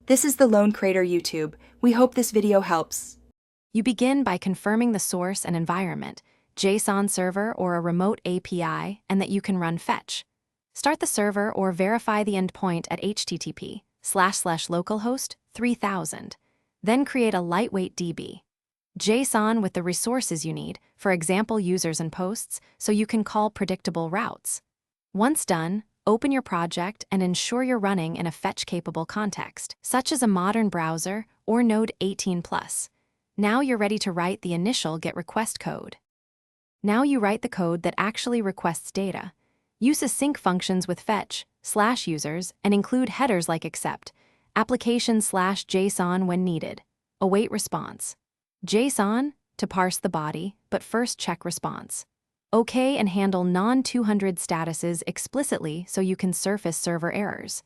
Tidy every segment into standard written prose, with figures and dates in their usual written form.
This is the Lone Crater YouTube. We hope this video helps. You begin by confirming the source and environment, Json server or a remote API, and that you can run fetch. Start the server or verify the endpoint at http://localhost 3000. Then create a lightweight DB. JSON with the resources you need, for example users and posts, so you can call predictable routes. Once done, open your project and ensure you're running in a fetch-capable context, such as a modern browser or Node 18+. Now you're ready to write the initial GET request code. Now you write the code that actually requests data. Use async functions with fetch/users and include headers like accept, application/JSON when needed. Await response. JSON to parse the body, but first check response. OK and handle non-200 statuses explicitly so you can surface server errors.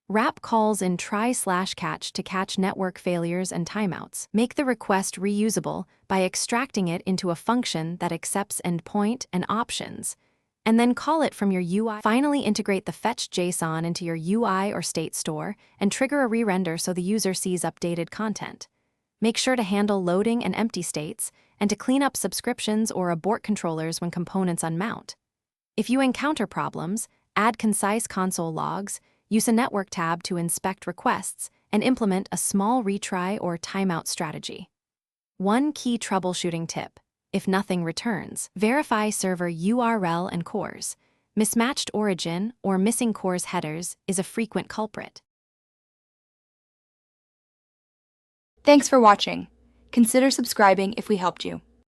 Wrap calls in try/catch to catch network failures and timeouts. Make the request reusable by extracting it into a function that accepts endpoint and options, and then call it from your UI. Finally, integrate the fetched JSON into your UI or state store and trigger a re-render so the user sees updated content. Make sure to handle loading and empty states, and to clean up subscriptions or abort controllers when components unmount. If you encounter problems, add concise console logs, use a network tab to inspect requests, and implement a small retry or timeout strategy. One key troubleshooting tip: if nothing returns, verify server URL and cores. Mismatched origin or missing cores headers is a frequent culprit. Thanks for watching. Consider subscribing if we helped you.